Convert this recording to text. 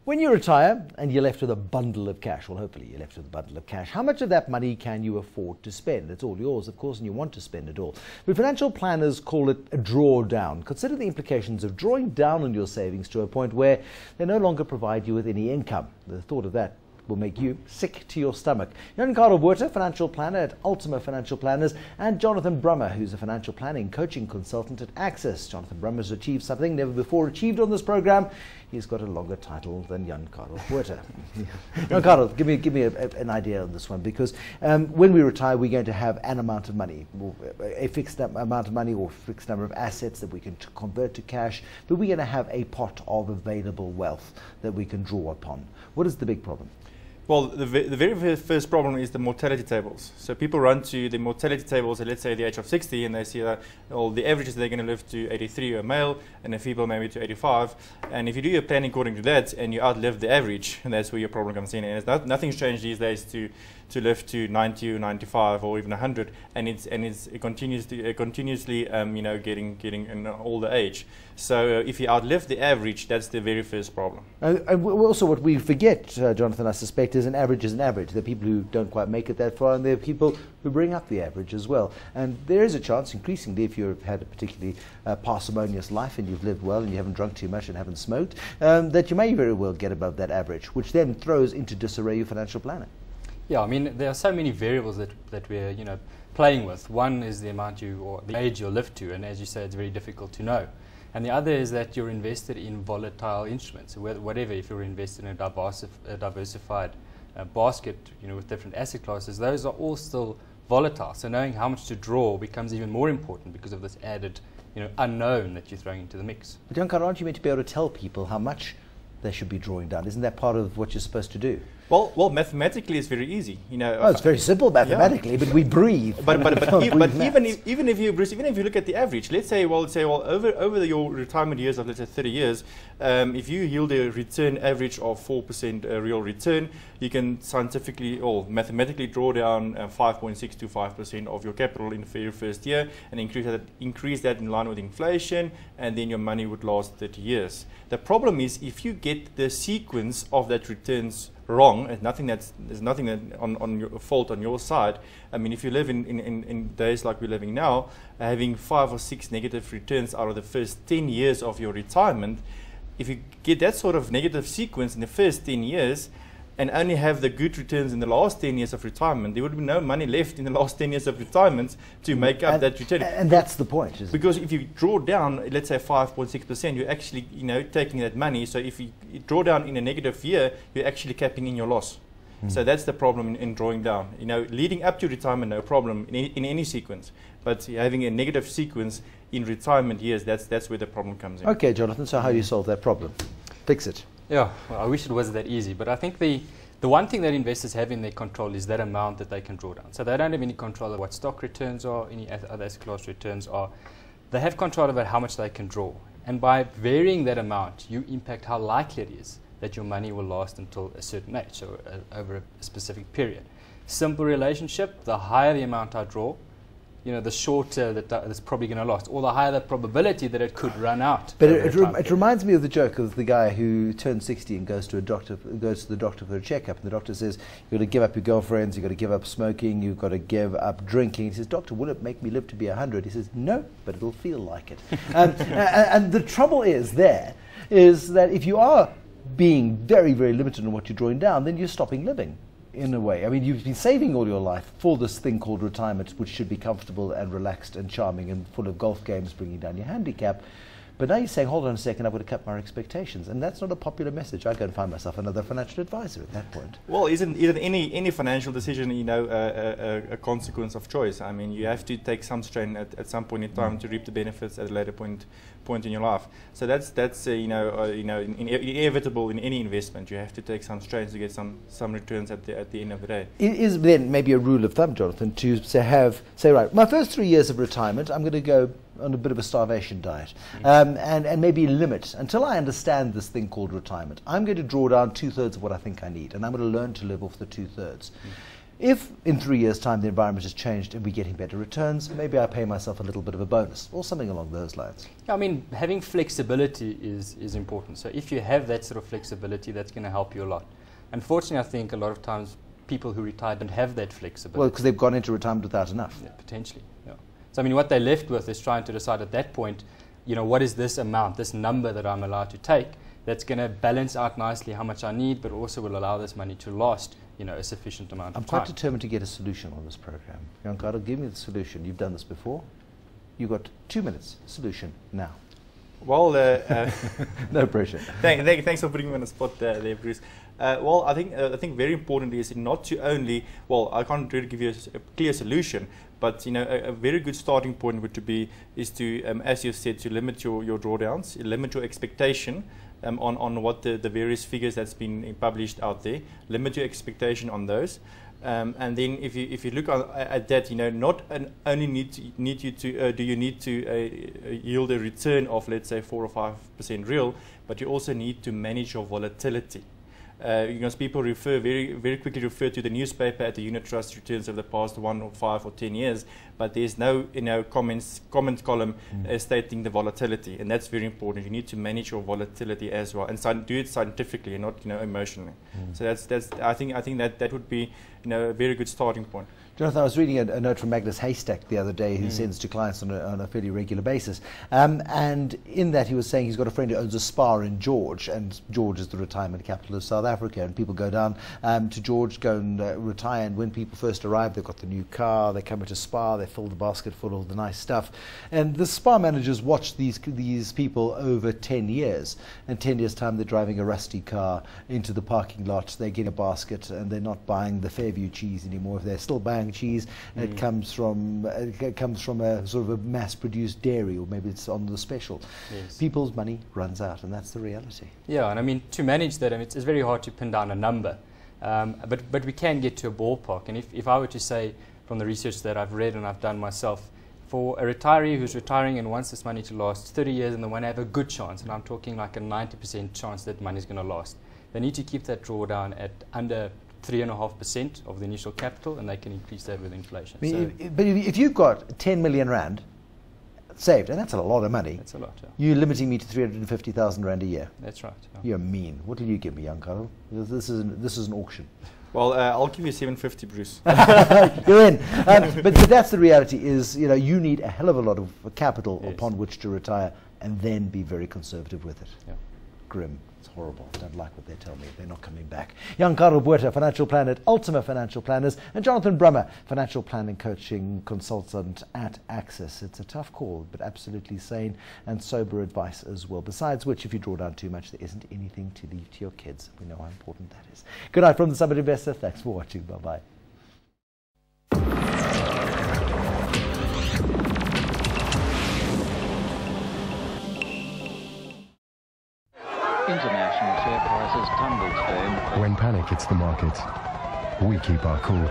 When you retire and you're left with a bundle of cash, well, hopefully you're left with a bundle of cash, how much of that money can you afford to spend? It's all yours, of course, and you want to spend it all. But financial planners call it a drawdown. Consider the implications of drawing down on your savings to a point where they no longer provide you with any income. The thought of that will make you sick to your stomach. Jan Karel Botha, financial planner at Ultima Financial Planners, and Jonathan Brummer, who's a financial planning coaching consultant at Access. Jonathan Brummer has achieved something never before achieved on this program. He's got a longer title than Jan Karel Botha. Jan Karel, give me an idea on this one, because when we retire, we're going to have an amount of money, a fixed amount of money or fixed number of assets that we can convert to cash, but we're going to have a pot of available wealth that we can draw upon. What is the big problem? Well, the very first problem is the mortality tables. So people run to the mortality tables at, let's say, the age of 60, and they see that the average is they're going to live to 83, a male, and a female maybe to 85. And if you do your planning according to that, and you outlive the average, and that's where your problem comes in. And nothing's changed these days to live to 90 or 95 or even 100, and it's continuously getting an older age. So if you outlive the average, that's the very first problem. And also what we forget, Jonathan, I suspect, is an average is an average. There are people who don't quite make it that far, and there are people who bring up the average as well. And there is a chance, increasingly, if you've had a particularly parsimonious life and you've lived well and you haven't drunk too much and haven't smoked, that you may very well get above that average, which then throws into disarray your financial planning. Yeah, I mean, there are so many variables that we're playing with. One is the amount or the age you'll live to, and as you say, it's very difficult to know. And the other is that you're invested in volatile instruments. So whatever, if you're invested in a diversified basket, with different asset classes, those are all still volatile. So knowing how much to draw becomes even more important because of this added, unknown that you're throwing into the mix. But Jan Karel, aren't you meant to be able to tell people how much they should be drawing down? Isn't that part of what you're supposed to do? Well, mathematically, it's very easy. Oh, it's very simple mathematically, yeah. But we breathe. But even if you look at the average, let's say, over your retirement years of, let's say, 30 years, if you yield a return average of 4% real return, you can scientifically or mathematically draw down 5.6 to 5% of your capital in the very first year, and increase that in line with inflation, and then your money would last 30 years. The problem is if you get the sequence of that returns wrong, there's nothing that on your fault on your side. I mean, if you live in days like we're living now, having 5 or 6 negative returns out of the first 10 years of your retirement, if you get that sort of negative sequence in the first 10 years and only have the good returns in the last 10 years of retirement, there would be no money left in the last 10 years of retirement to make up that return. And that's the point, isn't it? Because if you draw down, let's say 5.6%, you're actually taking that money. So if you draw down in a negative year, you're actually capping in your loss. So that's the problem in drawing down. Leading up to retirement, no problem in any sequence. But having a negative sequence in retirement years, that's where the problem comes in. Okay, Jonathan, so how do you solve that problem? Fix it. Yeah, well, I wish it was that easy, but I think the one thing that investors have in their control is that amount that they can draw down. So they don't have any control of what stock returns are, any other asset class returns are. They have control over how much they can draw. And by varying that amount, you impact how likely it is that your money will last until a certain age, so over a specific period. Simple relationship, the higher the amount I draw, the shorter that's probably going to last, or the higher the probability that it could run out. But it reminds me of the joke of the guy who turns 60 and goes to the doctor for a checkup, and the doctor says, you've got to give up your girlfriends, you've got to give up smoking, you've got to give up drinking. He says, doctor, will it make me live to be 100? He says, no, but it'll feel like it. And the trouble is that if you are being very, very limited on what you're drawing down, then you're stopping living. In a way, I mean, you've been saving all your life for this thing called retirement, which should be comfortable and relaxed and charming and full of golf games bringing down your handicap. But now you're saying, hold on a second, I've got to cut my expectations. And that's not a popular message. I go and find myself another financial advisor at that point. Well, isn't any financial decision, a consequence of choice? I mean, you have to take some strain at some point in time to reap the benefits at a later point in your life. So that's inevitable in any investment. You have to take some strains to get some returns at the end of the day. It is then maybe a rule of thumb, Jonathan, to say, right, my first 3 years of retirement, I'm going to go on a bit of a starvation diet, and maybe limit until I understand this thing called retirement. I'm going to draw down 2/3 of what I think I need, and I'm going to learn to live off the 2/3. If in 3 years' time the environment has changed and we're getting better returns, maybe I pay myself a little bit of a bonus or something along those lines. I mean, having flexibility is important. So if you have that sort of flexibility, that's going to help you a lot. Unfortunately, I think a lot of times people who retire don't have that flexibility. Well, because they've gone into retirement without enough. Yeah, potentially. Yeah. So I mean, what they're left with is trying to decide at that point, what is this amount, this number that I'm allowed to take that's going to balance out nicely how much I need, but also will allow this money to last a sufficient amount of time. I'm quite determined to get a solution on this program. Jan Carel, give me the solution. You've done this before. You've got 2 minutes. Solution now. Well, no pressure. Thanks for putting me on the spot there, Bruce. Well, I think very importantly is not to only, I can't really give you a clear solution, but a very good starting point is to, as you said, to limit your drawdowns, limit your expectation on what the various figures that's been published out there, limit your expectation on those. And then if you look at that, not only do you need to yield a return of, let's say, 4 or 5% real, but you also need to manage your volatility. People very quickly refer to the newspaper at the unit trust returns over the past 1 or 5 or 10 years, but there's no comment column stating the volatility, and that's very important. You need to manage your volatility as well, and do it scientifically and not emotionally. So I think that would be a very good starting point. Jonathan, I was reading a note from Magnus Haystack the other day, who sends to clients on a fairly regular basis. And in that he was saying he's got a friend who owns a spa in George, and George is the retirement capital of South Africa, and people go down to George, go and retire, and when people first arrive, they've got the new car, they come into spa, they fill the basket full of the nice stuff. And the spa managers watch these people over 10 years. In 10 years' time, they're driving a rusty car into the parking lot, they're getting a basket, and they're not buying the Fairview cheese anymore. If they're still buying cheese, and it comes from a sort of a mass-produced dairy, or maybe it's on the special. Yes. People's money runs out, and that's the reality. Yeah, and I mean, to manage that, it's very hard to pin down a number, but we can get to a ballpark. And if I were to say, from the research that I've read and I've done myself, for a retiree who's retiring and wants this money to last 30 years and they want to have a good chance, and I'm talking like a 90% chance that money's going to last, they need to keep that drawdown at under 3.5% of the initial capital, and they can increase that with inflation. But if you've got 10 million rand saved, and that's a lot of money, that's a lot. Yeah. You're limiting me to 350,000 rand a year. That's right. Yeah. You're mean. What will you give me, Jan Carel? This is an auction. Well, I'll give you 750, Bruce. You're in. But that's the reality. Is you need a hell of a lot of capital upon which to retire, and then be very conservative with it. Yeah. Grim. It's horrible. I don't like what they tell me. They're not coming back. Jan Carel Botha, financial planner at Ultima Financial Planners, and Jonathan Brummer, financial planning coaching consultant at Access. It's a tough call, but absolutely sane and sober advice as well. Besides which, if you draw down too much, there isn't anything to leave to your kids. We know how important that is. Good night from the Summit Investor. Thanks for watching. Bye-bye. International share prices tumbled today. When panic hits the market, we keep our cool.